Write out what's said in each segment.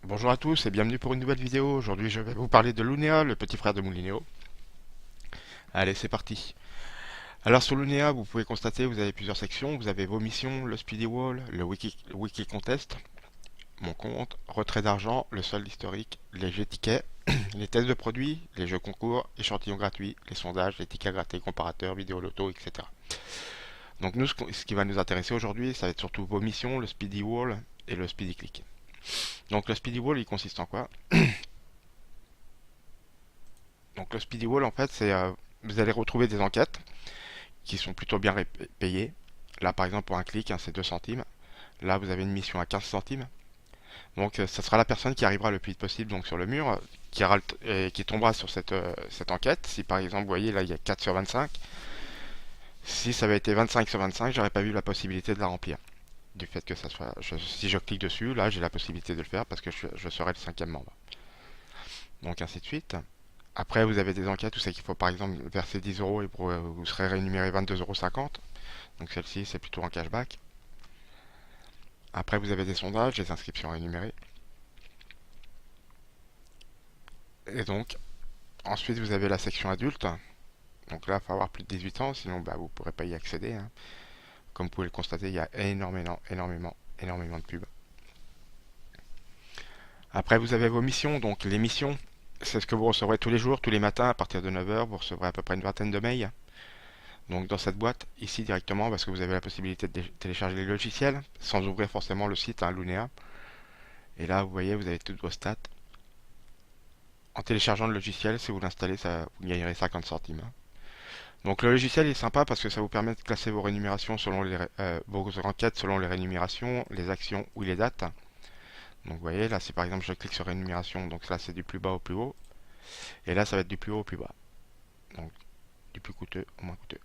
Bonjour à tous et bienvenue pour une nouvelle vidéo. Aujourd'hui je vais vous parler de Lunea, le petit frère de Moulinéo. Allez, c'est parti. Alors sur Lunea, vous pouvez constater, vous avez plusieurs sections. Vous avez vos missions, le Speedy Wall, le Wiki Contest, mon compte, retrait d'argent, le solde historique, les jeux tickets, les tests de produits, les jeux concours, échantillons gratuits, les sondages, les tickets grattés, comparateurs, vidéo loto, etc. Donc nous, ce qui va nous intéresser aujourd'hui, ça va être surtout vos missions, le Speedy Wall et le Speedy Click. Donc le Speedy Wall, il consiste en quoi? Donc le Speedy Wall, en fait, c'est vous allez retrouver des enquêtes qui sont plutôt bien payées. Là, par exemple, pour un clic, hein, c'est 2 centimes. Là, vous avez une mission à 15 centimes. Donc, ça sera la personne qui arrivera le plus vite possible donc, sur le mur, qui tombera sur cette enquête. Si par exemple, vous voyez, là, il y a 4 sur 25. Si ça avait été 25 sur 25, j'aurais pas vu la possibilité de la remplir. Du fait que ça soit. Si je clique dessus, là, j'ai la possibilité de le faire parce que je serai le cinquième membre. Donc, ainsi de suite. Après, vous avez des enquêtes où c'est qu'il faut par exemple verser 10 euros et vous serez rémunéré 22,50 euros. Donc celle-ci, c'est plutôt un cashback. Après, vous avez des sondages, des inscriptions rémunérées. Et donc, ensuite, vous avez la section adulte. Donc là, il faut avoir plus de 18 ans, sinon bah, vous ne pourrez pas y accéder, hein. Comme vous pouvez le constater, il y a énormément de pubs. Après, vous avez vos missions. Donc les missions, c'est ce que vous recevrez tous les jours, tous les matins à partir de 9 heures. Vous recevrez à peu près une vingtaine de mails. Donc dans cette boîte, ici directement, parce que vous avez la possibilité de télécharger les logiciels, sans ouvrir forcément le site, hein, Lunea. Et là, vous voyez, vous avez toutes vos stats. En téléchargeant le logiciel, si vous l'installez, vous gagnerez 50 centimes, hein. Donc le logiciel est sympa parce que ça vous permet de classer vos rémunérations vos enquêtes selon les rémunérations, les actions ou les dates. Donc vous voyez, là, si par exemple je clique sur rémunération, donc là c'est du plus bas au plus haut. Et là, ça va être du plus haut au plus bas. Donc du plus coûteux au moins coûteux.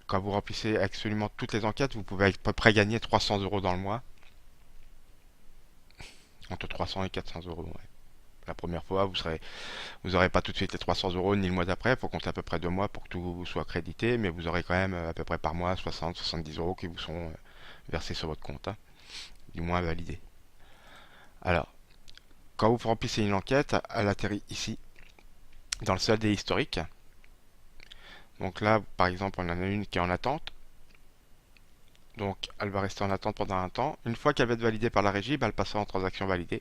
Quand vous remplissez absolument toutes les enquêtes, vous pouvez à peu près gagner 300 euros dans le mois. Entre 300 et 400 euros. Ouais. La première fois, vous n'aurez pas tout de suite les 300 euros ni le mois d'après. Il faut compter à peu près 2 mois pour que tout soit crédité. Mais vous aurez quand même à peu près par mois 60-70 euros qui vous sont versés sur votre compte, hein, du moins validés. Alors, quand vous remplissez une enquête, elle atterrit ici, dans le solde historique. Donc là, par exemple, on en a une qui est en attente. Donc, elle va rester en attente pendant un temps. Une fois qu'elle va être validée par la régie, bah, elle passera en transaction validée.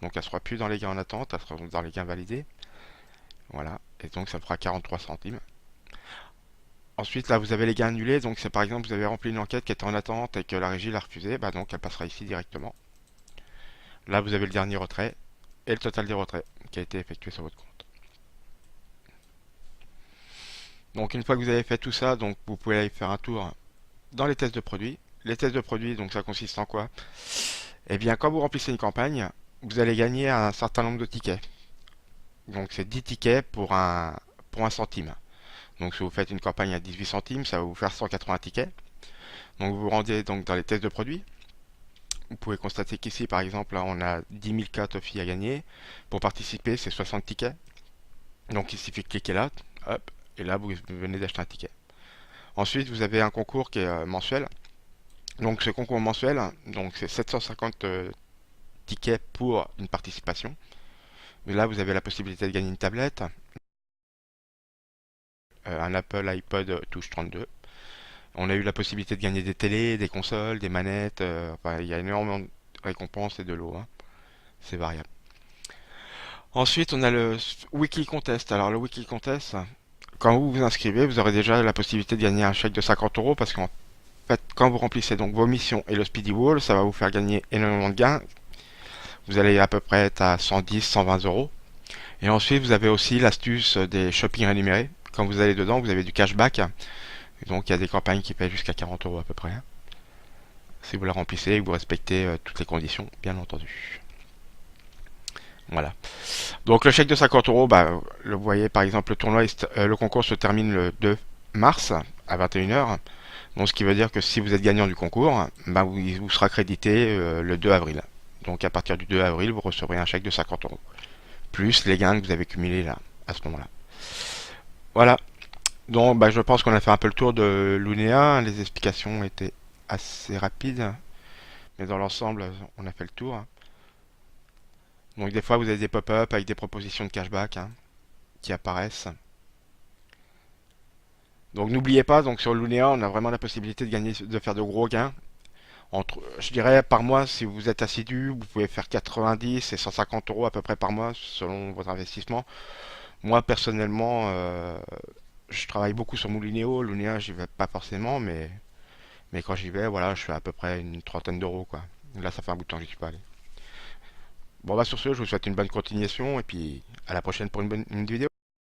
Donc, elle ne sera plus dans les gains en attente, elle sera dans les gains validés. Voilà. Et donc, ça fera 43 centimes. Ensuite, là, vous avez les gains annulés. Donc, c'est par exemple, vous avez rempli une enquête qui était en attente et que la régie l'a refusée. Bah, donc, elle passera ici directement. Là, vous avez le dernier retrait et le total des retraits qui a été effectué sur votre compte. Donc, une fois que vous avez fait tout ça, donc, vous pouvez aller faire un tour dans les tests de produits. Les tests de produits, donc, ça consiste en quoi? Eh bien, quand vous remplissez une campagne, vous allez gagner un certain nombre de tickets. Donc, c'est 10 tickets pour un centime. Donc, si vous faites une campagne à 18 centimes, ça va vous faire 180 tickets. Donc, vous vous rendez donc dans les tests de produits. Vous pouvez constater qu'ici, par exemple, là, on a 10 000 cas Toffee à gagner. Pour participer, c'est 60 tickets. Donc, il suffit de cliquer là, hop, et là, vous venez d'acheter un ticket. Ensuite, vous avez un concours qui est mensuel. Donc, ce concours mensuel, donc c'est 750 tickets pour une participation. Mais là, vous avez la possibilité de gagner une tablette, un Apple iPod Touch 32. On a eu la possibilité de gagner des télés, des consoles, des manettes. Enfin, il y a énormément de récompenses et de lots, hein. C'est variable. Ensuite, on a le Wiki Contest. Alors, le Wiki Contest, quand vous vous inscrivez, vous aurez déjà la possibilité de gagner un chèque de 50 euros parce qu'en fait, quand vous remplissez donc vos missions et le Speedy Wall, ça va vous faire gagner énormément de gains. Vous allez à peu près être à 110, 120 euros. Et ensuite, vous avez aussi l'astuce des shopping rémunérés. Quand vous allez dedans, vous avez du cashback. Et donc, il y a des campagnes qui payent jusqu'à 40 euros à peu près, hein, si vous la remplissez et que vous respectez toutes les conditions, bien entendu. Voilà. Donc, le chèque de 50 euros, bah, vous voyez, par exemple, le concours se termine le 2 mars à 21 heures. Donc, ce qui veut dire que si vous êtes gagnant du concours, bah, vous sera crédité le 2 avril. Donc, à partir du 2 avril, vous recevrez un chèque de 50 euros. Plus les gains que vous avez cumulés là, à ce moment-là. Voilà. Donc, bah, je pense qu'on a fait un peu le tour de Lunea. Les explications étaient assez rapides, mais dans l'ensemble, on a fait le tour. Donc des fois vous avez des pop-up avec des propositions de cashback hein, qui apparaissent. Donc n'oubliez pas, donc sur Lunia, on a vraiment la possibilité de gagner, de faire de gros gains. Entre, je dirais par mois, si vous êtes assidu, vous pouvez faire 90 et 150 euros à peu près par mois selon votre investissement. Moi personnellement, je travaille beaucoup sur Moulinéo. Lunia, j'y vais pas forcément, mais quand j'y vais, voilà, je fais à peu près une trentaine d'euros quoi. Là, ça fait un bout de temps que j'y suis pas allé. Bon, bah sur ce, je vous souhaite une bonne continuation et puis à la prochaine pour une vidéo.